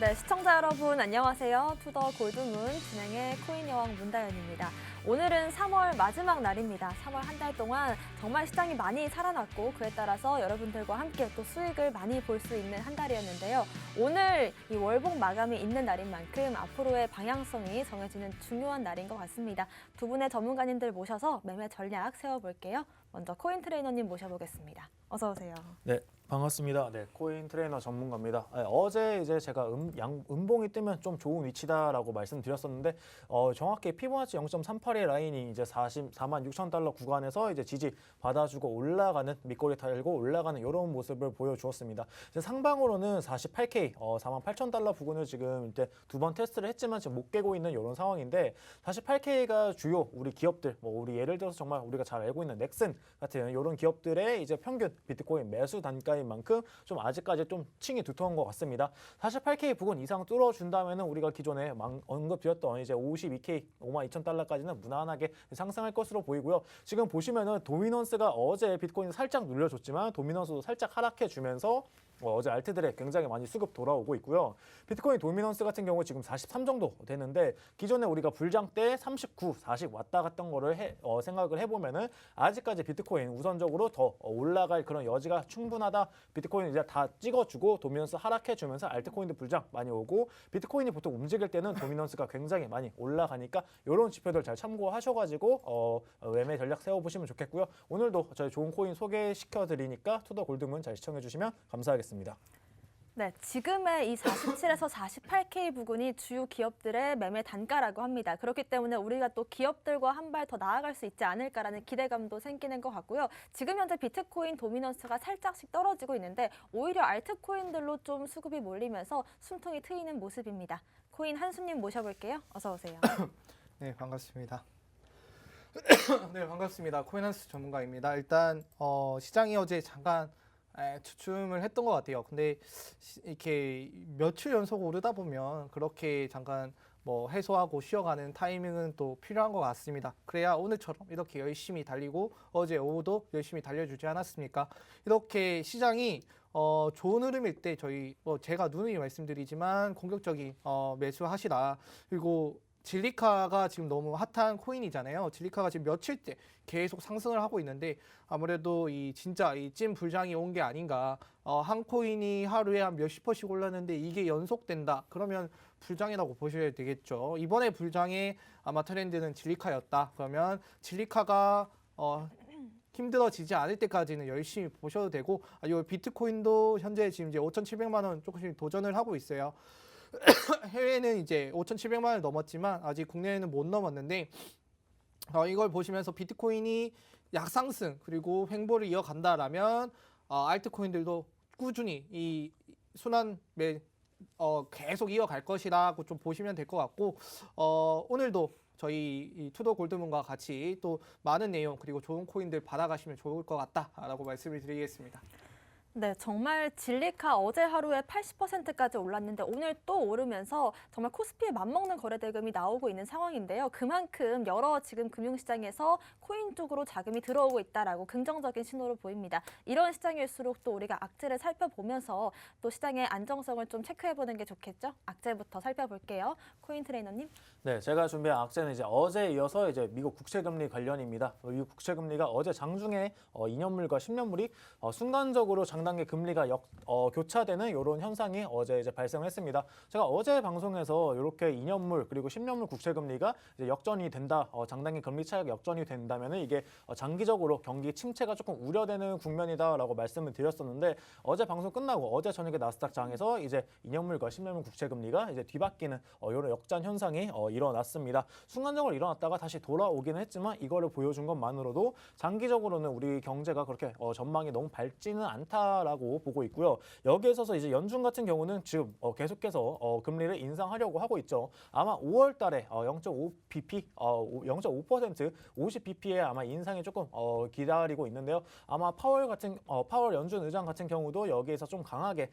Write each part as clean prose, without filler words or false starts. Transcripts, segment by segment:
네, 시청자 여러분 안녕하세요. 투더 골드문 진행의 코인 여왕 문다연입니다. 오늘은 3월 마지막 날입니다. 3월 한 달 동안 정말 시장이 많이 살아났고 그에 따라서 여러분들과 함께 또 수익을 많이 볼 수 있는 한 달이었는데요. 오늘 이 월봉 마감이 있는 날인 만큼 앞으로의 방향성이 정해지는 중요한 날인 것 같습니다. 두 분의 전문가님들 모셔서 매매 전략 세워볼게요. 먼저 코인 트레이너님 모셔보겠습니다. 어서 오세요. 네, 반갑습니다. 네, 코인 트레이너 전문가입니다. 어제 이제 제가 음봉이 뜨면 좀 좋은 위치다라고 말씀드렸었는데 정확히 피보나치 0.38의 라인이 이제 46,000달러 구간에서 이제 지지 받아주고 올라가는 밑꼬리 달고 올라가는 이런 모습을 보여주었습니다. 이제 상방으로는 48K 48,000달러 부근을 지금 이제 두 번 테스트를 했지만 지금 못 깨고 있는 이런 상황인데 48K가 주요 우리 기업들 우리 예를 들어서 정말 우리가 잘 알고 있는 넥슨 같은 이런 기업들의 이제 평균 비트코인 매수 단가인 만큼 좀 아직까지 좀 층이 두터운 것 같습니다. 48K 부근 이상 뚫어준다면은 우리가 기존에 언급드렸던 이제 52K 52,000달러까지는 무난하게 상승할 것으로 보이고요. 지금 보시면은 도미넌스가 어제 비트코인 살짝 눌려줬지만 도미넌스도 살짝 하락해주면서 어제 알트들에 굉장히 많이 수급 돌아오고 있고요. 비트코인 도미넌스 같은 경우 지금 43 정도 되는데 기존에 우리가 불장 때 39, 40 왔다 갔던 거를 생각을 해보면은 아직까지 비트코인 우선적으로 더 올라갈 그런 여지가 충분하다. 비트코인 이제 다 찍어주고 도미넌스 하락해주면서 알트코인도 불장 많이 오고 비트코인이 보통 움직일 때는 도미넌스가 굉장히 많이 올라가니까 이런 지표들 잘 참고하셔가지고 매매 전략 세워보시면 좋겠고요. 오늘도 저희 좋은 코인 소개시켜드리니까 투더 골드문 잘 시청해주시면 감사하겠습니다. 네, 지금의 이 47에서 48K 부근이 주요 기업들의 매매 단가라고 합니다. 그렇기 때문에 우리가 또 기업들과 한 발 더 나아갈 수 있지 않을까라는 기대감도 생기는 것 같고요. 지금 현재 비트코인 도미넌스가 살짝씩 떨어지고 있는데 오히려 알트코인들로 좀 수급이 몰리면서 숨통이 트이는 모습입니다. 코인 한수님 모셔볼게요. 어서 오세요. 네, 반갑습니다. 네, 반갑습니다. 코인한스 전문가입니다. 일단 시장이 어제 잠깐 주춤을 했던 것 같아요. 근데 이렇게 며칠 연속 오르다 보면 그렇게 잠깐 뭐 해소하고 쉬어가는 타이밍은 또 필요한 것 같습니다. 그래야 오늘처럼 이렇게 열심히 달리고 어제 오후도 열심히 달려주지 않았습니까? 이렇게 시장이 좋은 흐름일 때 저희 제가 누누이 말씀드리지만 공격적인 매수하시라. 그리고 질리카가 지금 너무 핫한 코인이잖아요. 질리카가 지금 며칠째 계속 상승을 하고 있는데 아무래도 이 진짜 이 찐 불장이 온 게 아닌가. 한 코인이 하루에 한 몇십 퍼씩 올랐는데 이게 연속된다. 그러면 불장이라고 보셔야 되겠죠. 이번에 불장의 아마 트렌드는 질리카였다. 그러면 질리카가 힘들어지지 않을 때까지는 열심히 보셔도 되고 이 비트코인도 현재 지금 이제 5,700만 원 조금씩 도전을 하고 있어요. 해외는 이제 5,700만 원을 넘었지만 아직 국내에는 못 넘었는데 이걸 보시면서 비트코인이 약상승 그리고 횡보를 이어간다라면 알트코인들도 꾸준히 이 순환 계속 이어갈 것이라고 좀 보시면 될 것 같고 오늘도 저희 이 투더 골드문과 같이 또 많은 내용 그리고 좋은 코인들 받아가시면 좋을 것 같다라고 말씀을 드리겠습니다. 네, 정말 질리카 어제 하루에 80%까지 올랐는데 오늘 또 오르면서 정말 코스피에 맞먹는 거래 대금이 나오고 있는 상황인데요. 그만큼 여러 지금 금융시장에서 코인 쪽으로 자금이 들어오고 있다라고 긍정적인 신호로 보입니다. 이런 시장일수록 또 우리가 악재를 살펴보면서 또 시장의 안정성을 좀 체크해보는 게 좋겠죠? 악재부터 살펴볼게요. 코인 트레이너님. 네, 제가 준비한 악재는 이제 어제에 이어서 이제 미국 국채금리 관련입니다. 미국 국채금리가 어제 장중에 2년물과 10년물이 순간적으로 장단기 금리가 교차되는 이런 현상이 어제 이제 발생했습니다. 제가 어제 방송에서 이렇게 2년물 그리고 10년물 국채금리가 이제 역전이 된다, 장단기 금리 차익 역전이 된다면은 이게 장기적으로 경기 침체가 조금 우려되는 국면이다라고 말씀을 드렸었는데 어제 방송 끝나고 어제 저녁에 나스닥 장에서 이제 2년물과 10년물 국채금리가 이제 뒤바뀌는 이런 역전 현상이 일어났습니다. 순간적으로 일어났다가 다시 돌아오기는 했지만 이거를 보여준 것만으로도 장기적으로는 우리 경제가 그렇게 전망이 너무 밝지는 않다라고 보고 있고요. 여기에 있어서 이제 연준 같은 경우는 지금 계속해서 금리를 인상하려고 하고 있죠. 아마 5월 달에 0.5bp, 0.5%, 50bp의 아마 인상이 조금 기다리고 있는데요. 아마 파월 연준 의장 같은 경우도 여기에서 좀 강하게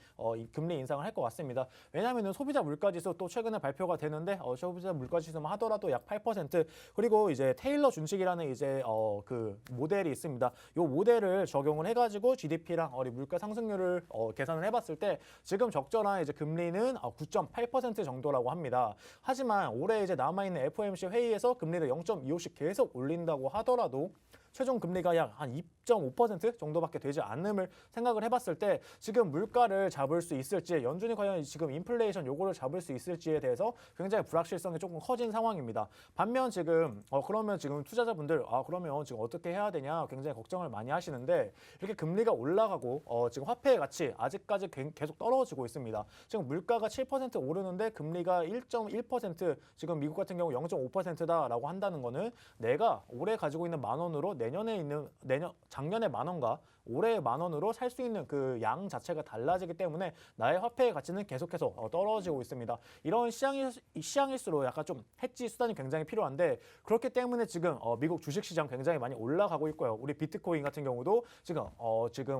금리 인상을 할 것 같습니다. 왜냐하면 소비자 물가지수 또 최근에 발표가 되는데 소비자 물가지수만 하더라도 약 8%, 그리고 이제 테일러 준칙이라는 이제 그 모델이 있습니다. 이 모델을 적용을 해가지고 GDP랑 우리 물가 상승률을 계산을 해봤을 때 지금 적절한 이제 금리는 9.8% 정도라고 합니다. 하지만 올해 이제 남아있는 FOMC 회의에서 금리를 0.25씩 계속 올린다고 하더라도 최종 금리가 약 한 2.5% 정도밖에 되지 않음을 생각을 해봤을 때 지금 물가를 잡을 수 있을지 연준이 과연 지금 인플레이션 요거를 잡을 수 있을지에 대해서 굉장히 불확실성이 조금 커진 상황입니다. 반면 지금 그러면 지금 투자자분들 그러면 지금 어떻게 해야 되냐 굉장히 걱정을 많이 하시는데 이렇게 금리가 올라가고 지금 화폐의 가치 아직까지 계속 떨어지고 있습니다. 지금 물가가 7% 오르는데 금리가 1.1% 지금 미국 같은 경우 0.5%다라고 한다는 거는 내가 올해 가지고 있는 만 원으로 작년에 만 원과 올해의 만 원으로 살 수 있는 그 양 자체가 달라지기 때문에 나의 화폐의 가치는 계속해서 떨어지고 있습니다. 이런 시장일수록 약간 좀 해지 수단이 굉장히 필요한데 그렇기 때문에 지금 미국 주식시장 굉장히 많이 올라가고 있고요. 우리 비트코인 같은 경우도 지금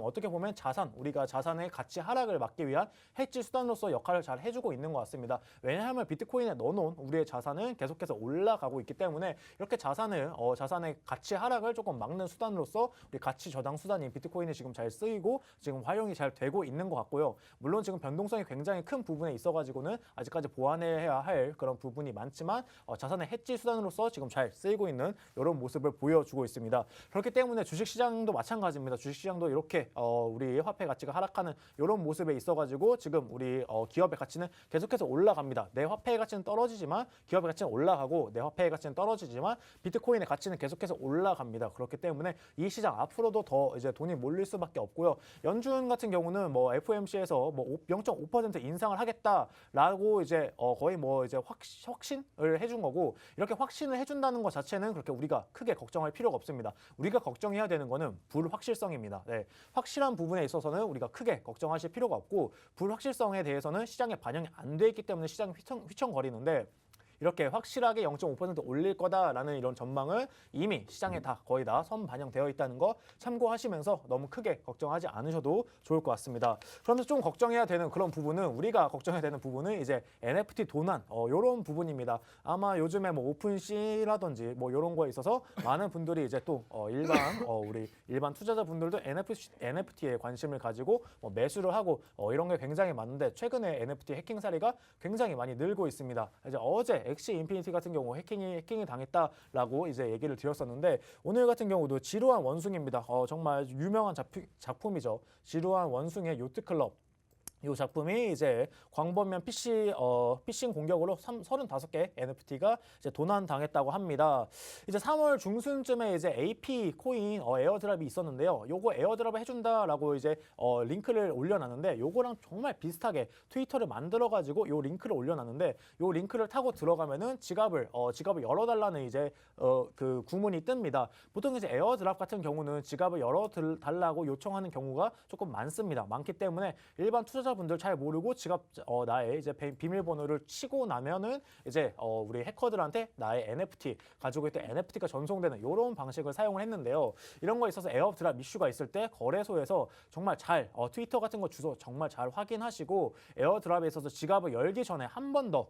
어떻게 보면 우리가 자산의 가치 하락을 막기 위한 해지 수단으로서 역할을 잘 해주고 있는 것 같습니다. 왜냐하면 비트코인에 넣어놓은 우리의 자산은 계속해서 올라가고 있기 때문에 이렇게 자산의 가치 하락을 조금 막는 수단으로서 우리 가치 저장 수단인 비트코인이 지금 잘 쓰이고 지금 활용이 잘 되고 있는 것 같고요. 물론 지금 변동성이 굉장히 큰 부분에 있어가지고는 아직까지 보완해야 할 그런 부분이 많지만 자산의 해지 수단으로서 지금 잘 쓰이고 있는 이런 모습을 보여주고 있습니다. 그렇기 때문에 주식시장도 마찬가지입니다. 주식시장도 이렇게 우리 화폐 가치가 하락하는 이런 모습에 있어가지고 지금 우리 기업의 가치는 계속해서 올라갑니다. 내 화폐의 가치는 떨어지지만 기업의 가치는 올라가고 내 화폐의 가치는 떨어지지만 비트코인의 가치는 계속해서 올라갑니다. 그렇기 때문에 이 시장 앞으로도 더 이제 돈이 몰릴 수밖에 없고요. 연준 같은 경우는 뭐 FOMC에서 뭐 0.5% 인상을 하겠다라고 이제 거의 뭐 이제 확신을 해준 거고 이렇게 확신을 해준다는 것 자체는 그렇게 우리가 크게 걱정할 필요가 없습니다. 우리가 걱정해야 되는 거는 불확실성입니다. 네, 확실한 부분에 있어서는 우리가 크게 걱정하실 필요가 없고 불확실성에 대해서는 시장에 반영이 안 돼 있기 때문에 시장이 휘청거리는데 이렇게 확실하게 0.5% 올릴 거다라는 이런 전망을 이미 시장에 다 거의 다 선반영되어 있다는 거 참고하시면서 너무 크게 걱정하지 않으셔도 좋을 것 같습니다. 그러면서 좀 걱정해야 되는 그런 부분은 우리가 걱정해야 되는 부분은 이제 NFT 도난 이런 부분입니다. 아마 요즘에 뭐 오픈시라든지 뭐 이런 거에 있어서 많은 분들이 이제 또 우리 일반 투자자분들도 NFT에 관심을 가지고 매수를 하고 이런 게 굉장히 많은데 최근에 NFT 해킹 사례가 굉장히 많이 늘고 있습니다. 이제 어제 엑시 인피니티 같은 경우 해킹이 당했다라고 이제 얘기를 드렸었는데 오늘 같은 경우도 지루한 원숭입니다. 정말 유명한 작품이죠. 지루한 원숭이의 요트클럽. 이 작품이 이제 광범위한 피싱 공격으로 35개 NFT가 이제 도난당했다고 합니다. 이제 3월 중순쯤에 이제 AP 코인 에어드랍이 있었는데요. 요거 에어드랍을 해준다라고 이제 링크를 올려놨는데 요거랑 정말 비슷하게 트위터를 만들어가지고 요 링크를 올려놨는데 요 링크를 타고 들어가면은 지갑을 열어달라는 이제 그 구문이 뜹니다. 보통 이제 에어드랍 같은 경우는 지갑을 열어달라고 요청하는 경우가 조금 많기 때문에 일반 투자자분들 잘 모르고 지갑 나의 이제 비밀번호를 치고 나면은 이제 우리 해커들한테 나의 NFT 가지고 있던 NFT가 전송되는 이런 방식을 사용을 했는데요. 이런 거에 있어서 에어드랍 이슈가 있을 때 거래소에서 정말 잘 트위터 같은 거 주소 정말 잘 확인하시고 에어드랍에 있어서 지갑을 열기 전에 한 번 더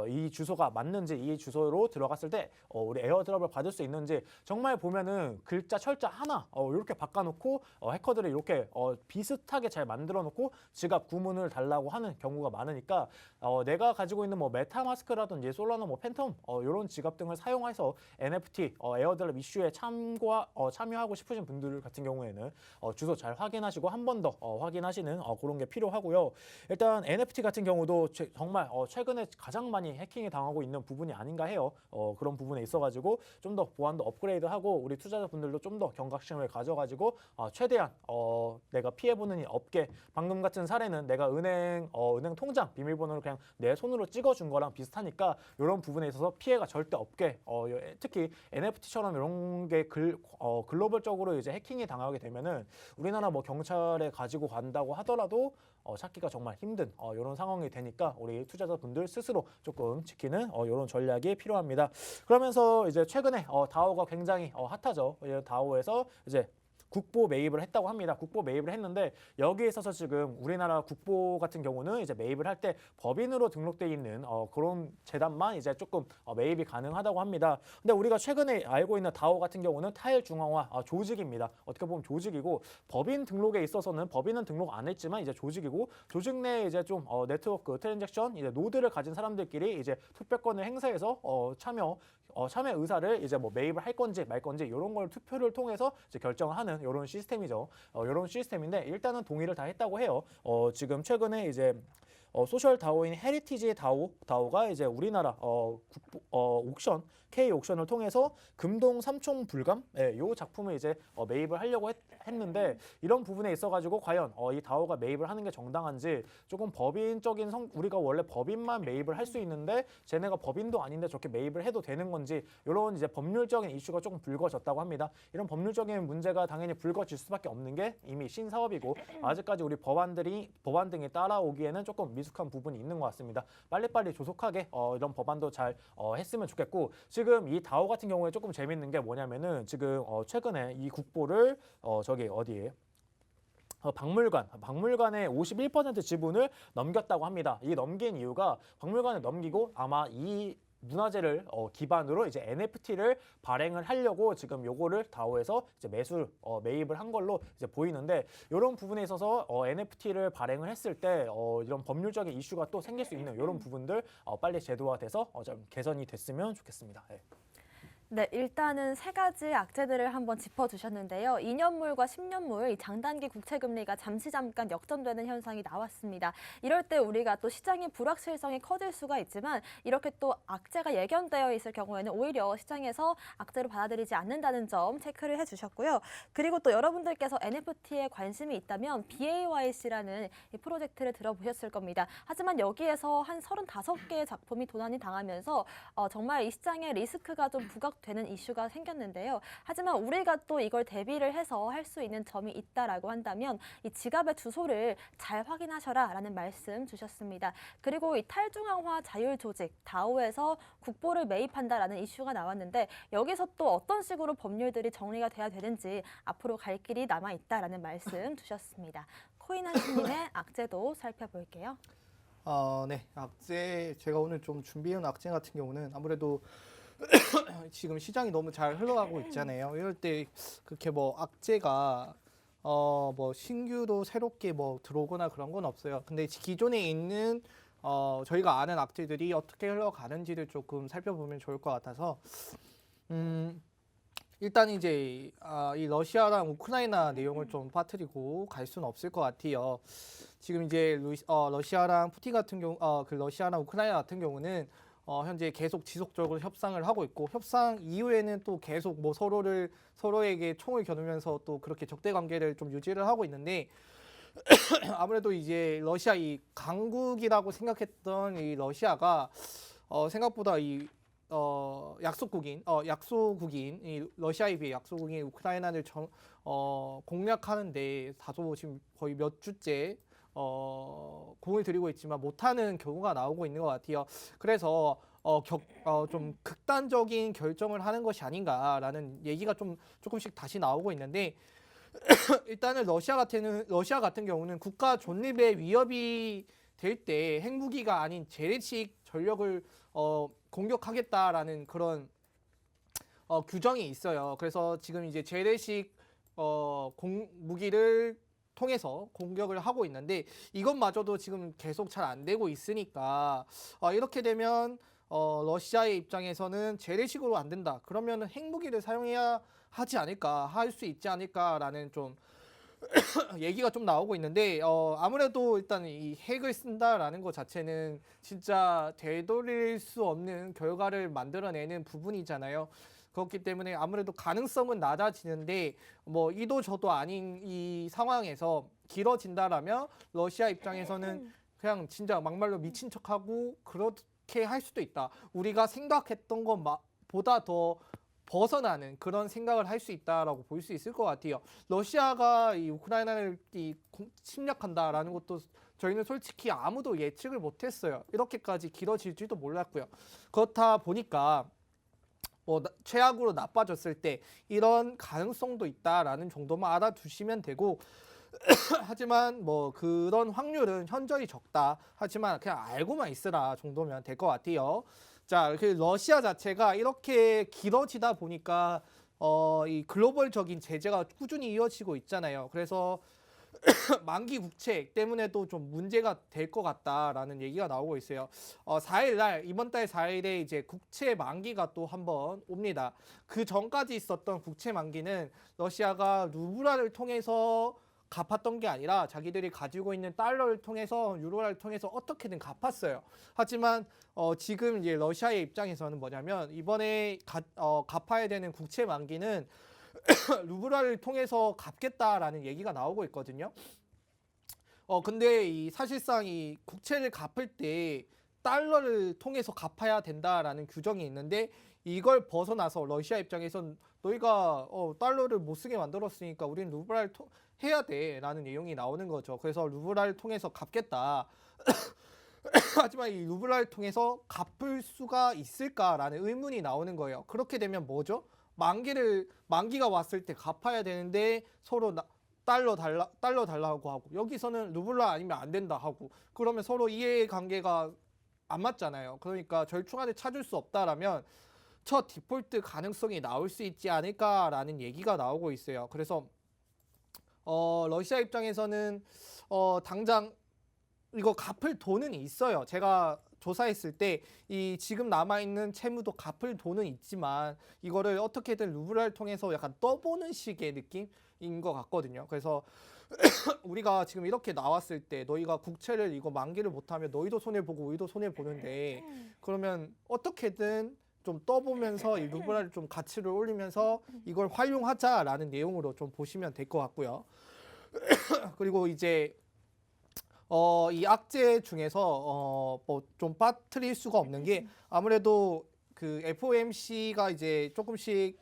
이 주소가 맞는지 이 주소로 들어갔을 때 우리 에어드랍을 받을 수 있는지 정말 보면은 글자 철자 하나 이렇게 바꿔놓고 해커들이 이렇게 비슷하게 잘 만들어놓고 지갑 구문을 달라고 하는 경우가 많으니까 내가 가지고 있는 뭐 메타마스크라든지 솔라나 뭐 팬텀 이런 지갑 등을 사용해서 NFT 에어드랍 이슈에 참여하고 싶으신 분들 같은 경우에는 주소 잘 확인하시고 한 번 더 확인하시는 그런 게 필요하고요. 일단 NFT 같은 경우도 정말 최근에 가장 많이 해킹이 당하고 있는 부분이 아닌가 해요. 그런 부분에 있어가지고 좀 더 보안도 업그레이드하고 우리 투자자분들도 좀 더 경각심을 가져가지고 최대한 내가 피해보는 일 없게 방금 같은 사례는 내가 은행 통장 비밀번호를 그냥 내 손으로 찍어준 거랑 비슷하니까 이런 부분에 있어서 피해가 절대 없게 특히 NFT처럼 이런 게 글로벌적으로 이제 해킹이 당하게 되면은 우리나라 뭐 경찰에 가지고 간다고 하더라도 찾기가 정말 힘든 이런 상황이 되니까 우리 투자자분들 스스로 조금 지키는 이런 전략이 필요합니다. 그러면서 이제 최근에 다오가 굉장히 핫하죠. 다오에서 이제 국보 매입을 했다고 합니다. 국보 매입을 했는데 여기에 있어서 지금 우리나라 국보 같은 경우는 이제 매입을 할 때 법인으로 등록돼 있는 그런 재단만 이제 조금 매입이 가능하다고 합니다. 근데 우리가 최근에 알고 있는 다오 같은 경우는 타일중앙화 조직입니다. 어떻게 보면 조직이고 법인 등록에 있어서는 법인은 등록 안 했지만 이제 조직이고 조직 내에 이제 좀 네트워크 트랜잭션 이제 노드를 가진 사람들끼리 이제 투표권을 행사해서 참여 의사를 이제 뭐 매입을 할 건지 말 건지 이런 걸 투표를 통해서 이제 결정을 하는 이런 시스템이죠. 이런 시스템인데 일단은 동의를 다 했다고 해요. 지금 최근에 이제 소셜 다오인 헤리티지 다오가 이제 우리나라 옥션 K 옥션을 통해서 금동 삼총 불감 요 작품을 이제 매입을 하려고 했는데 이런 부분에 있어가지고 과연 이 다오가 매입을 하는 게 정당한지 조금 법인적인 우리가 원래 법인만 매입을 할 수 있는데 쟤네가 법인도 아닌데 저렇게 매입을 해도 되는 건지 이런 이제 법률적인 이슈가 조금 불거졌다고 합니다. 이런 법률적인 문제가 당연히 불거질 수밖에 없는 게 이미 신사업이고 아직까지 우리 법안 등이 따라오기에는 조금 미숙한 부분이 있는 것 같습니다. 빨리빨리 조속하게 이런 법안도 잘 했으면 좋겠고 지금 이 다오 같은 경우에 조금 재밌는 게 뭐냐면은 지금 최근에 이 국보를 저기 어디에 박물관의 51% 지분을 넘겼다고 합니다. 이 넘긴 이유가 박물관에 넘기고 아마 이 문화재를 기반으로 이제 NFT를 발행을 하려고 지금 요거를 다오에서 이제 매입을 한 걸로 이제 보이는데 이런 부분에 있어서 NFT를 발행을 했을 때 이런 법률적인 이슈가 또 생길 수 있는 이런 부분들 빨리 제도화돼서 좀 개선이 됐으면 좋겠습니다. 네. 네, 일단은 세 가지 악재들을 한번 짚어주셨는데요. 2년물과 10년물, 이 장단기 국채금리가 잠깐 역전되는 현상이 나왔습니다. 이럴 때 우리가 또 시장의 불확실성이 커질 수가 있지만 이렇게 또 악재가 예견되어 있을 경우에는 오히려 시장에서 악재로 받아들이지 않는다는 점 체크를 해주셨고요. 그리고 또 여러분들께서 NFT에 관심이 있다면 BAYC라는 이 프로젝트를 들어보셨을 겁니다. 하지만 여기에서 한 35개의 작품이 도난이 당하면서 정말 이 시장의 리스크가 좀 부각되는 이슈가 생겼는데요. 하지만 우리가 또 이걸 대비를 해서 할 수 있는 점이 있다라고 한다면 이 지갑의 주소를 잘 확인하셔라라는 말씀 주셨습니다. 그리고 이 탈중앙화 자율조직 다오에서 국보를 매입한다라는 이슈가 나왔는데 여기서 또 어떤 식으로 법률들이 정리가 돼야 되는지 앞으로 갈 길이 남아 있다라는 말씀 주셨습니다. 코인한스님의 악재도 살펴볼게요. 네, 악재 제가 오늘 좀 준비해온 악재 같은 경우는 아무래도 지금 시장이 너무 잘 흘러가고 있잖아요. 이럴 때 그렇게 뭐 악재가 뭐 신규로 새롭게 뭐 들어오거나 그런 건 없어요. 근데 기존에 있는 저희가 아는 악재들이 어떻게 흘러가는지를 조금 살펴보면 좋을 것 같아서 일단 이제 이 러시아랑 우크라이나 내용을 좀 빠뜨리고 갈 수는 없을 것 같아요. 지금 이제 러시아랑 푸틴 같은 경우 그 러시아랑 우크라이나 같은 경우는 현재 계속 지속적으로 협상을 하고 있고 협상 이후에는 또 계속 뭐 서로에게 총을 겨누면서 또 그렇게 적대 관계를 좀 유지를 하고 있는데 아무래도 이제 러시아 이 강국이라고 생각했던 이 러시아가 생각보다 이 약소국인 이 러시아에 비해 약소국인 우크라이나를 공략하는데 다소 지금 거의 몇 주째 공을 들이고 있지만 못하는 경우가 나오고 있는 것 같아요. 그래서 좀 극단적인 결정을 하는 것이 아닌가라는 얘기가 좀 조금씩 다시 나오고 있는데 일단은 러시아 같은 경우는 국가 존립에 위협이 될 때 핵무기가 아닌 재래식 전력을 공격하겠다라는 그런 규정이 있어요. 그래서 지금 이제 재래식 무기를 통해서 공격을 하고 있는데 이것마저도 지금 계속 잘 안 되고 있으니까 이렇게 되면 러시아의 입장에서는 재래식으로 안 된다. 그러면 핵무기를 사용해야 하지 않을까, 할 수 있지 않을까라는 좀 얘기가 좀 나오고 있는데 아무래도 일단 이 핵을 쓴다라는 것 자체는 진짜 되돌릴 수 없는 결과를 만들어내는 부분이잖아요. 그렇기 때문에 아무래도 가능성은 낮아지는데 뭐 이도 저도 아닌 이 상황에서 길어진다라면 러시아 입장에서는 그냥 진짜 막말로 미친 척하고 그렇게 할 수도 있다. 우리가 생각했던 것보다 더 벗어나는 그런 생각을 할 수 있다라고 볼 수 있을 것 같아요. 러시아가 이 우크라이나를 침략한다라는 것도 저희는 솔직히 아무도 예측을 못했어요. 이렇게까지 길어질지도 몰랐고요. 그렇다 보니까 최악으로 나빠졌을 때 이런 가능성도 있다라는 정도만 알아두시면 되고 하지만 뭐 그런 확률은 현저히 적다. 하지만 그냥 알고만 있으라 정도면 될 것 같아요. 자, 그 러시아 자체가 이렇게 길어지다 보니까 이 글로벌적인 제재가 꾸준히 이어지고 있잖아요. 그래서 만기 국채 때문에도 좀 문제가 될 것 같다라는 얘기가 나오고 있어요. 4일 이번 달 4일에 이제 국채 만기가 또 한번 옵니다. 그 전까지 있었던 국채 만기는 러시아가 루블화를 통해서 갚았던 게 아니라 자기들이 가지고 있는 달러를 통해서 유로화를 통해서 어떻게든 갚았어요. 하지만 지금 이제 러시아의 입장에서는 뭐냐면 이번에 갚아야 되는 국채 만기는 루블화를 통해서 갚겠다라는 얘기가 나오고 있거든요. 근데 사실상 이 국채를 갚을 때 달러를 통해서 갚아야 된다라는 규정이 있는데 이걸 벗어나서 러시아 입장에선 너희가 달러를 못 쓰게 만들었으니까 우린 루블화를 해야 돼라는 내용이 나오는 거죠. 그래서 루블화를 통해서 갚겠다. 하지만 이 루블화를 통해서 갚을 수가 있을까라는 의문이 나오는 거예요. 그렇게 되면 뭐죠? 만기가 왔을 때 갚아야 되는데 서로 달러 달라고 하고 여기서는 루블화 아니면 안 된다 하고 그러면 서로 이해관계가 안 맞잖아요. 그러니까 절충안을 찾을 수 없다라면 첫 디폴트 가능성이 나올 수 있지 않을까라는 얘기가 나오고 있어요. 그래서 러시아 입장에서는 당장 이거 갚을 돈은 있어요. 제가 조사했을 때 이 지금 남아있는 채무도 갚을 돈은 있지만 이거를 어떻게든 루블화를 통해서 약간 떠보는 식의 느낌인 것 같거든요. 그래서 우리가 지금 이렇게 나왔을 때 너희가 국채를 이거 만기를 못하면 너희도 손해보고 우리도 손해보는데 그러면 어떻게든 좀 떠보면서 이 루블화를 좀 가치를 올리면서 이걸 활용하자라는 내용으로 좀 보시면 될 것 같고요. 그리고 이제 이 악재 중에서 뭐 좀 빠뜨릴 수가 없는 게 아무래도 그 FOMC가 이제 조금씩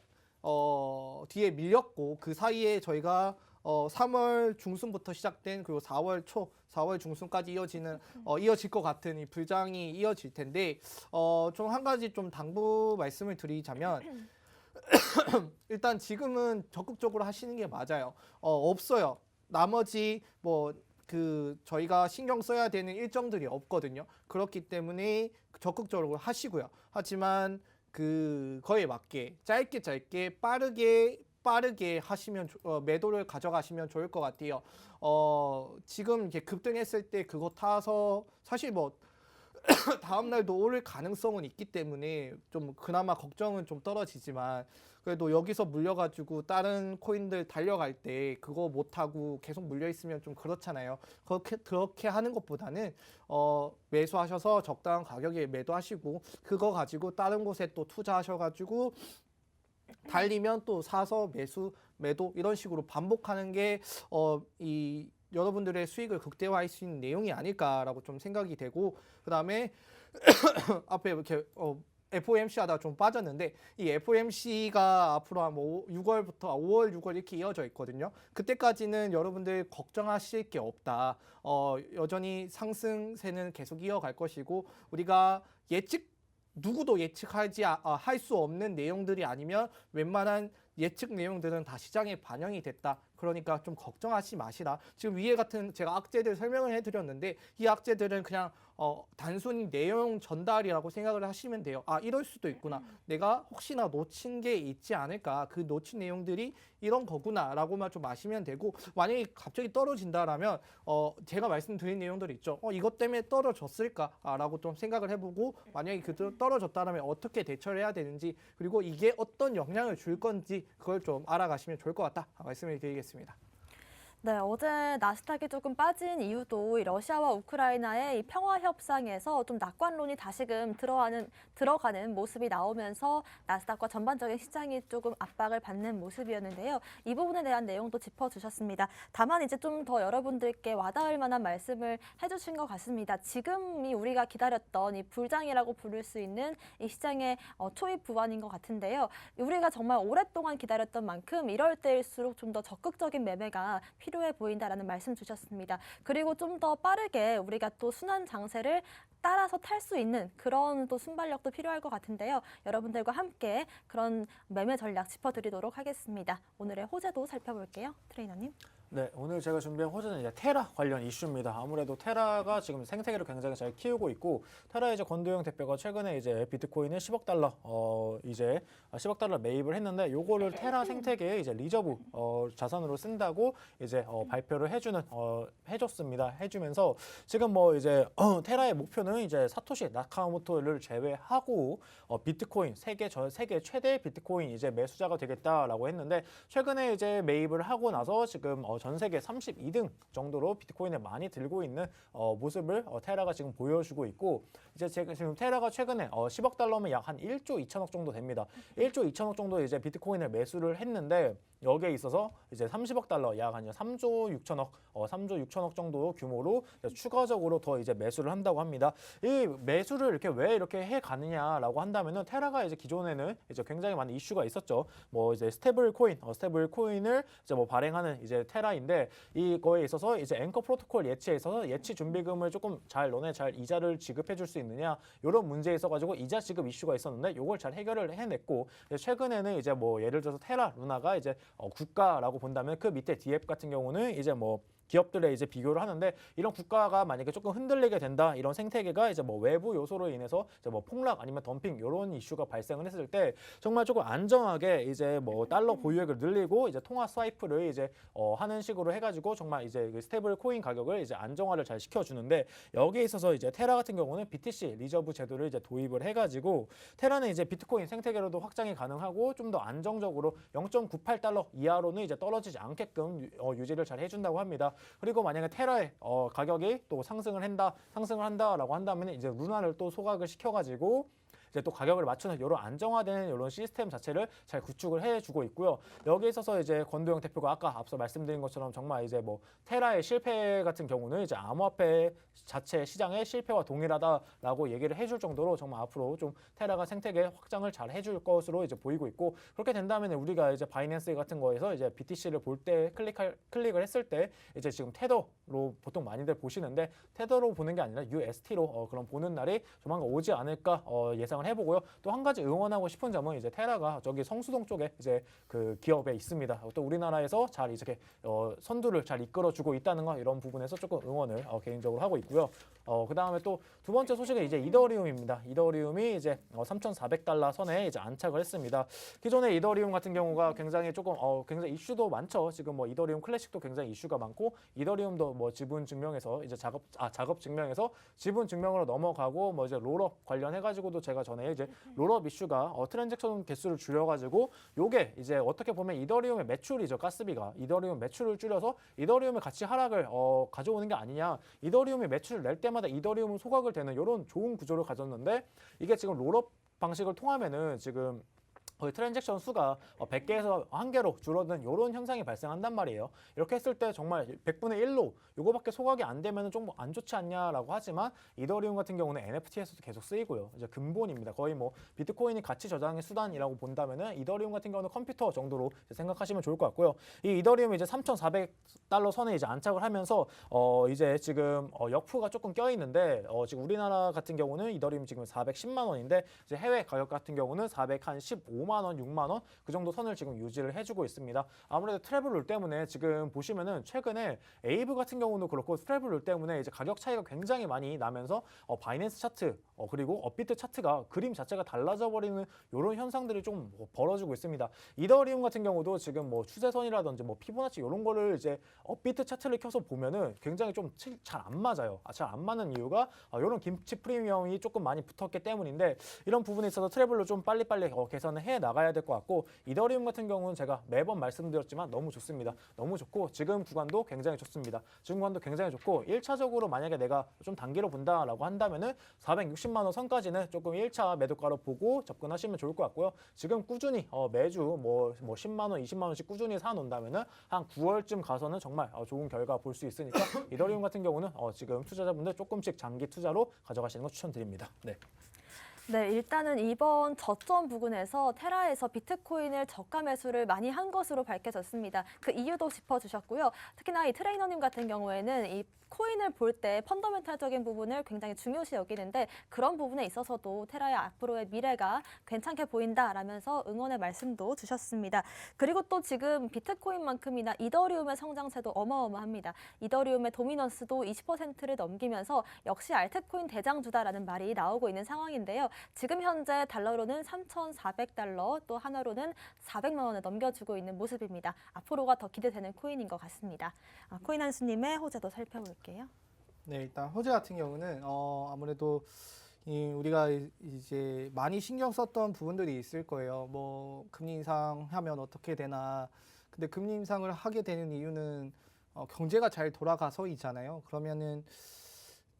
뒤에 밀렸고 그 사이에 저희가 3월 중순부터 시작된 그리고 4월 초, 4월 중순까지 이어질 것 같은 이 불장이 이어질 텐데 좀 한 가지 좀 당부 말씀을 드리자면 일단 지금은 적극적으로 하시는 게 맞아요. 없어요. 나머지 뭐 저희가 신경 써야 되는 일정들이 없거든요. 그렇기 때문에 적극적으로 하시고요. 하지만 그거에 맞게 짧게 빠르게 하시면 매도를 가져가시면 좋을 것 같아요. 지금 이렇게 급등했을 때 그거 타서 사실 뭐 다음 날도 오를 가능성은 있기 때문에 좀 그나마 걱정은 좀 떨어지지만 그래도 여기서 물려가지고 다른 코인들 달려갈 때 그거 못하고 계속 물려있으면 좀 그렇잖아요. 그렇게 하는 것보다는 매수하셔서 적당한 가격에 매도하시고 그거 가지고 다른 곳에 또 투자하셔가지고 달리면 또 사서 매도 이런 식으로 반복하는 게 여러분들의 수익을 극대화할 수 있는 내용이 아닐까라고 좀 생각이 되고 그다음에 앞에 이렇게 FOMC 하다가 좀 빠졌는데 이 FOMC가 앞으로 한 6월부터 5월, 6월 이렇게 이어져 있거든요. 그때까지는 여러분들 걱정하실 게 없다. 여전히 상승세는 계속 이어갈 것이고 우리가 누구도 예측하지 할 수 없는 내용들이 아니면 웬만한 예측 내용들은 다 시장에 반영이 됐다. 그러니까 좀 걱정하지 마시라. 지금 위에 같은 제가 악재들 설명을 해드렸는데 이 악재들은 그냥 단순히 내용 전달이라고 생각을 하시면 돼요. 이럴 수도 있구나. 내가 혹시나 놓친 게 있지 않을까. 그 놓친 내용들이 이런 거구나 라고만 좀 아시면 되고 만약에 갑자기 떨어진다라면 제가 말씀드린 내용들 있죠. 이것 때문에 떨어졌을까 라고 좀 생각을 해보고 만약에 떨어졌다라면 어떻게 대처를 해야 되는지 그리고 이게 어떤 영향을 줄 건지 그걸 좀 알아가시면 좋을 것 같다 말씀을 드리겠습니다. 네, 어제 나스닥이 조금 빠진 이유도 이 러시아와 우크라이나의 이 평화 협상에서 좀 낙관론이 다시금 들어가는 모습이 나오면서 나스닥과 전반적인 시장이 조금 압박을 받는 모습이었는데요. 이 부분에 대한 내용도 짚어주셨습니다. 다만 이제 좀 더 여러분들께 와닿을 만한 말씀을 해주신 것 같습니다. 지금이 우리가 기다렸던 이 불장이라고 부를 수 있는 이 시장의 초입 부분인 것 같은데요. 우리가 정말 오랫동안 기다렸던 만큼 이럴 때일수록 좀 더 적극적인 매매가 필요해 보인다라는 말씀 주셨습니다. 그리고 좀 더 빠르게 우리가 또 순환 장세를 따라서 탈 수 있는 그런 또 순발력도 필요할 것 같은데요. 여러분들과 함께 그런 매매 전략 짚어드리도록 하겠습니다. 오늘의 호재도 살펴볼게요. 트레이너님. 네, 오늘 제가 준비한 호재는 이제 테라 관련 이슈입니다. 아무래도 테라가 지금 생태계를 굉장히 잘 키우고 있고, 테라 이제 권도영 대표가 최근에 이제 비트코인을 10억 달러, 이제 10억 달러 매입을 했는데, 요거를 테라 생태계에 이제 리저브 자산으로 쓴다고 이제 발표를 해줬습니다. 해주면서 지금 뭐 이제 테라의 목표는 이제 사토시 나카모토를 제외하고 비트코인 세계 최대 비트코인 이제 매수자가 되겠다라고 했는데, 최근에 이제 매입을 하고 나서 지금 전 세계 32등 정도로 비트코인을 많이 들고 있는 모습을 테라가 지금 보여주고 있고, 이제 지금 테라가 최근에 10억 달러면 약 한 1조 2천억 정도 됩니다. 1조 2천억 정도 이제 비트코인을 매수를 했는데, 여기에 있어서 이제 30억 달러, 약 한 3조 6천억 정도 규모로 추가적으로 더 이제 매수를 한다고 합니다. 이 매수를 이렇게 왜 이렇게 해 가느냐라고 한다면은, 테라가 이제 기존에는 이제 굉장히 많은 이슈가 있었죠. 뭐 이제 스테이블 코인을 이제 뭐 발행하는 이제 테라인데, 이거에 있어서 이제 앵커 프로토콜 예치에 있어서 예치 준비금을 조금 너네 잘 이자를 지급해 줄 수 있느냐, 이런 문제에 있어 가지고 이자 지급 이슈가 있었는데, 요걸 잘 해결을 해냈고, 최근에는 이제 뭐 예를 들어서 테라 루나가 이제 국가라고 본다면, 그 밑에 디앱 같은 경우는 이제 뭐 기업들에 이제 비교를 하는데, 이런 국가가 만약에 조금 흔들리게 된다, 이런 생태계가 이제 뭐 외부 요소로 인해서 이제 뭐 폭락 아니면 덤핑 이런 이슈가 발생을 했을 때, 정말 조금 안정하게 이제 뭐 달러 보유액을 늘리고 이제 통화 스와이프를 이제 하는 식으로 해가지고 정말 이제 그 스테이블 코인 가격을 이제 안정화를 잘 시켜주는데, 여기에 있어서 이제 테라 같은 경우는 BTC 리저브 제도를 이제 도입을 해가지고, 테라는 이제 비트코인 생태계로도 확장이 가능하고 좀 더 안정적으로 0.98달러 이하로는 이제 떨어지지 않게끔 유지를 잘 해준다고 합니다. 그리고 만약에 테라의 가격이 또 상승을 한다라고 한다면, 이제 루나를 또 소각을 시켜가지고 이제 또 가격을 맞추는 이런 안정화되는 이런 시스템 자체를 잘 구축을 해주고 있고요. 여기에 있어서 이제 권도영 대표가 아까 앞서 말씀드린 것처럼 정말 이제 뭐 테라의 실패 같은 경우는 이제 암호화폐 자체 시장의 실패와 동일하다라고 얘기를 해줄 정도로, 정말 앞으로 좀 테라가 생태계 확장을 잘 해줄 것으로 이제 보이고 있고, 그렇게 된다면 우리가 이제 바이낸스 같은 거에서 이제 BTC를 볼 때 클릭을 했을 때 이제 지금 테더로 보통 많이들 보시는데, 테더로 보는 게 아니라 UST로 그런 보는 날이 조만간 오지 않을까 예상을 해보고요. 또 한 가지 응원하고 싶은 점은 이제 테라가 저기 성수동 쪽에 이제 그 기업에 있습니다. 또 우리나라에서 잘 이렇게 선두를 잘 이끌어주고 있다는 거, 이런 부분에서 조금 응원을 개인적으로 하고 있고요. 그 다음에 또 두 번째 소식은 이제 이더리움입니다. 이더리움이 이제 3,400달러 선에 이제 안착을 했습니다. 기존의 이더리움 같은 경우가 굉장히 조금 굉장히 이슈도 많죠. 지금 뭐 이더리움 클래식도 굉장히 이슈가 많고, 이더리움도 뭐 지분 증명에서 이제 작업 증명에서 지분 증명으로 넘어가고, 뭐 이제 롤업 관련해 가지고도 제가 전에 이제 롤업 이슈가 트랜잭션 개수를 줄여가지고, 요게 이제 어떻게 보면 이더리움의 매출이죠. 가스비가 이더리움 매출을 줄여서 이더리움의 가치 하락을 가져오는 게 아니냐, 이더리움이 매출을 낼 때마다 이더리움은 소각을 되는 이런 좋은 구조를 가졌는데, 이게 지금 롤업 방식을 통하면은 지금 거의 트랜잭션 수가 100개에서 1개로 줄어든 이런 현상이 발생한단 말이에요. 이렇게 했을 때 정말 100분의 1로 요거밖에 소각이 안 되면 좀 안 좋지 않냐라고 하지만, 이더리움 같은 경우는 NFT에서도 계속 쓰이고요. 이제 근본입니다. 거의 뭐 비트코인이 가치 저장의 수단이라고 본다면은, 이더리움 같은 경우는 컴퓨터 정도로 생각하시면 좋을 것 같고요. 이 이더리움이 이제 3,400달러 선에 이제 안착을 하면서 이제 지금 역프가 조금 껴 있는데, 지금 우리나라 같은 경우는 이더리움 지금 410만 원인데, 이제 해외 가격 같은 경우는 415만 원, 6만 원 그 정도 선을 지금 유지를 해주고 있습니다. 아무래도 트래블 때문에 지금 보시면은 최근에 에이브 같은 경우도 그렇고, 트래블 때문에 이제 가격 차이가 굉장히 많이 나면서 바이낸스 차트 그리고 업비트 차트가 그림 자체가 달라져 버리는 이런 현상들이 좀 벌어지고 있습니다. 이더리움 같은 경우도 지금 뭐 추세선이라든지 뭐 피보나치 이런 거를 이제 업비트 차트를 켜서 보면은 굉장히 좀 잘 안 맞아요. 잘 안 맞는 이유가 이런 김치 프리미엄이 조금 많이 붙었기 때문인데, 이런 부분에 있어서 트래블로 좀 빨리빨리 개선을 해 나가야 될 것 같고, 이더리움 같은 경우는 제가 매번 말씀드렸지만 너무 좋습니다. 너무 좋고, 지금 구간도 굉장히 좋습니다. 지금 구간도 굉장히 좋고, 1차적으로 만약에 내가 좀 단기로 본다라고 한다면은 460만 원 선까지는 조금 1차 매도가로 보고 접근하시면 좋을 것 같고요. 지금 꾸준히 매주 뭐 10만 원, 20만 원씩 꾸준히 사 놓는다면은 한 9월쯤 가서는 정말 좋은 결과 볼 수 있으니까, 이더리움 같은 경우는 지금 투자자분들 조금씩 장기 투자로 가져가시는 거 추천드립니다. 네. 네, 일단은 이번 저점 부근에서 테라에서 비트코인을 저가 매수를 많이 한 것으로 밝혀졌습니다. 그 이유도 짚어주셨고요. 특히나 이 트레이너님 같은 경우에는 이 코인을 볼 때 펀더멘탈적인 부분을 굉장히 중요시 여기는데 그런 부분에 있어서도 테라의 앞으로의 미래가 괜찮게 보인다라면서 응원의 말씀도 주셨습니다. 그리고 또 지금 비트코인만큼이나 이더리움의 성장세도 어마어마합니다. 이더리움의 도미넌스도 20%를 넘기면서 역시 알트코인 대장주다라는 말이 나오고 있는 상황인데요. 지금 현재 달러로는 3,400달러, 또 하나로는 400만 원을 넘겨주고 있는 모습입니다. 앞으로가 더 기대되는 코인인 것 같습니다. 코인 한수님의 호재도 살펴볼게요. 네, 일단 호재 같은 경우는 아무래도 우리가 이제 많이 신경 썼던 부분들이 있을 거예요. 뭐 금리 인상하면 어떻게 되나. 근데 금리 인상을 하게 되는 이유는 경제가 잘 돌아가서이잖아요. 그러면은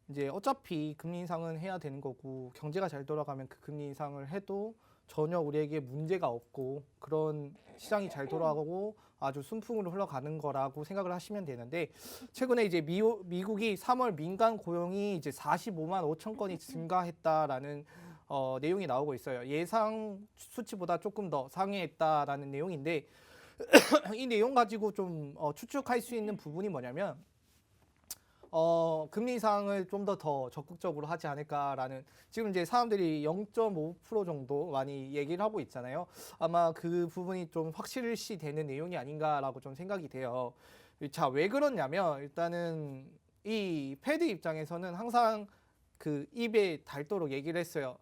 이제 어차피 금리 인상은 해야 되는 거고 경제가 잘 돌아가면 그 금리 인상을 해도 전혀 우리에게 문제가 없고 그런 시장이 잘 돌아가고 아주 순풍으로 흘러가는 거라고 생각을 하시면 되는데 최근에 이제 미국이 3월 민간 고용이 이제 45만 5천 건이 증가했다라는 내용이 나오고 있어요. 예상 수치보다 조금 더 상회했다라는 내용인데 이 내용 가지고 좀 추측할 수 있는 부분이 뭐냐면 금리 인상을 좀 더 적극적으로 하지 않을까라는 지금 이제 사람들이 0.5% 정도 많이 얘기를 하고 있잖아요. 아마 그 부분이 좀 확실시 되는 내용이 아닌가라고 좀 생각이 돼요. 자, 왜 그러냐면 일단은 이 패드 입장에서는 항상 그 입에 닳도록 얘기를 했어요.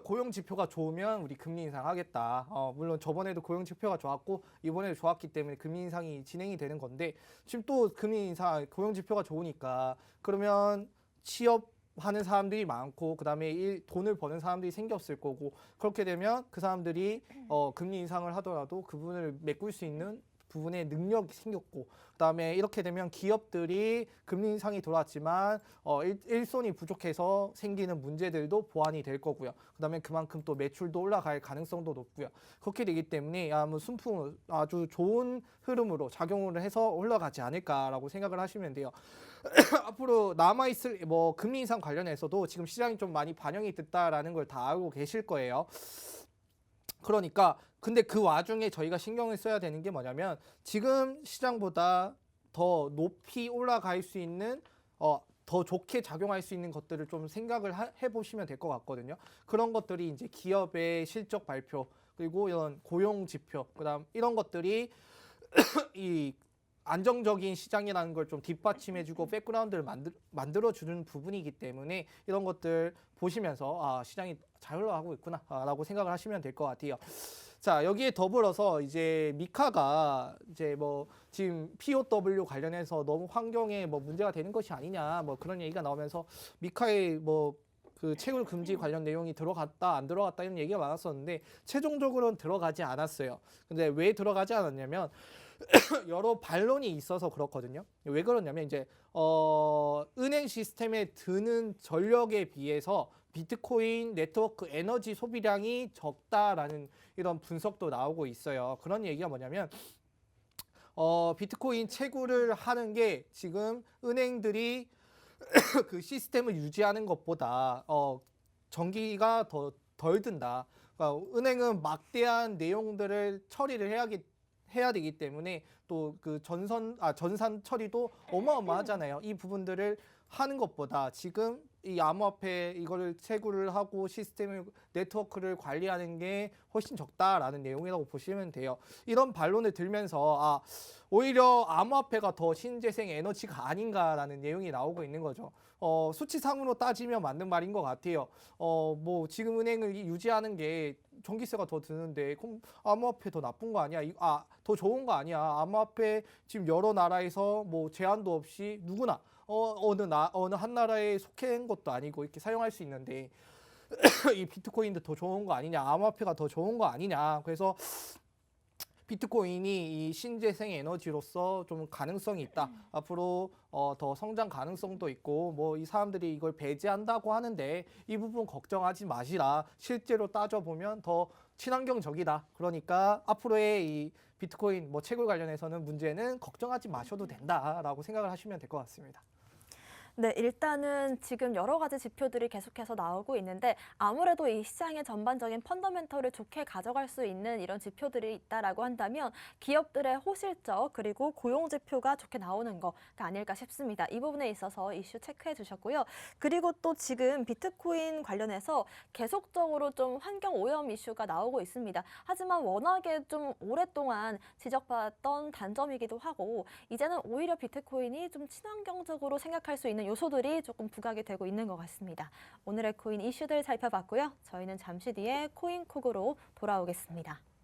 고용 지표가 좋으면 우리 금리 인상하겠다. 물론 저번에도 고용 지표가 좋았고 이번에도 좋았기 때문에 금리 인상이 진행이 되는 건데 지금 또 금리 인상, 고용 지표가 좋으니까 그러면 취업하는 사람들이 많고 그다음에 돈을 버는 사람들이 생겼을 거고 그렇게 되면 그 사람들이 금리 인상을 하더라도 그분을 메꿀 수 있는 부분에 능력이 생겼고 그다음에 이렇게 되면 기업들이 금리 인상이 들어왔지만 일손이 부족해서 생기는 문제들도 보완이 될 거고요. 그다음에 그만큼 또 매출도 올라갈 가능성도 높고요. 그렇게 되기 때문에 순풍 아주 좋은 흐름으로 작용을 해서 올라가지 않을까라고 생각을 하시면 돼요. 앞으로 남아있을 뭐 금리 인상 관련해서도 지금 시장이 좀 많이 반영이 됐다라는 걸 다 알고 계실 거예요. 그러니까 근데 그 와중에 저희가 신경을 써야 되는 게 뭐냐면 지금 시장보다 더 높이 올라갈 수 있는 더 좋게 작용할 수 있는 것들을 좀 생각을 해보시면 될 것 같거든요. 그런 것들이 이제 기업의 실적 발표 그리고 이런 고용 지표 그다음 이런 것들이 이 안정적인 시장이라는 걸 좀 뒷받침해주고 백그라운드를 만들어주는 부분이기 때문에 이런 것들 보시면서 시장이 잘 흘러가고 있구나라고 생각을 하시면 될 것 같아요. 자, 여기에 더불어서 이제 미카가 이제 뭐 지금 POW 관련해서 너무 환경에 뭐 문제가 되는 것이 아니냐 뭐 그런 얘기가 나오면서 미카의 뭐 그 채굴 금지 관련 내용이 들어갔다 안 들어갔다 이런 얘기가 많았었는데 최종적으로는 들어가지 않았어요. 근데 왜 들어가지 않았냐면 여러 반론이 있어서 그렇거든요. 왜 그러냐면 이제 은행 시스템에 드는 전력에 비해서 비트코인 네트워크 에너지 소비량이 적다라는 이런 분석도 나오고 있어요. 그런 얘기가 뭐냐면 비트코인 채굴을 하는 게 지금 은행들이 그 시스템을 유지하는 것보다 전기가 덜 든다. 그러니까 은행은 막대한 내용들을 처리를 해야 되기 때문에 또 그 전산 처리도 어마어마하잖아요. 이 부분들을 하는 것보다 지금 이 암호화폐 이거를 채굴을 하고 시스템을 네트워크를 관리하는 게 훨씬 적다라는 내용이라고 보시면 돼요. 이런 반론을 들면서 오히려 암호화폐가 더 신재생 에너지가 아닌가라는 내용이 나오고 있는 거죠. 수치상으로 따지면 맞는 말인 것 같아요. 뭐 지금 은행을 유지하는 게 전기세가 더 드는데 그럼 암호화폐 더 나쁜 거 아니야? 더 좋은 거 아니야? 암호화폐 지금 여러 나라에서 뭐 제한도 없이 누구나 어느 한 나라에 속한 것도 아니고 이렇게 사용할 수 있는데 이 비트코인도 더 좋은 거 아니냐? 암호화폐가 더 좋은 거 아니냐? 그래서 비트코인이 이 신재생 에너지로서 좀 가능성이 있다. 앞으로 더 성장 가능성도 있고 뭐 이 사람들이 이걸 배제한다고 하는데 이 부분 걱정하지 마시라. 실제로 따져보면 더 친환경적이다. 그러니까 앞으로의 이 비트코인 뭐 채굴 관련해서는 문제는 걱정하지 마셔도 된다라고 생각을 하시면 될 것 같습니다. 네, 일단은 지금 여러 가지 지표들이 계속해서 나오고 있는데 아무래도 이 시장의 전반적인 펀더멘털을 좋게 가져갈 수 있는 이런 지표들이 있다라고 한다면 기업들의 호실적 그리고 고용 지표가 좋게 나오는 거가 아닐까 싶습니다. 이 부분에 있어서 이슈 체크해 주셨고요. 그리고 또 지금 비트코인 관련해서 계속적으로 좀 환경 오염 이슈가 나오고 있습니다. 하지만 워낙에 좀 오랫동안 지적받았던 단점이기도 하고 이제는 오히려 비트코인이 좀 친환경적으로 생각할 수 있는 요소들이 조금 부각이 되고 있는 것 같습니다. 오늘의 코인 이슈들 살펴봤고요. 저희는 잠시 뒤에 코인콕으로 돌아오겠습니다.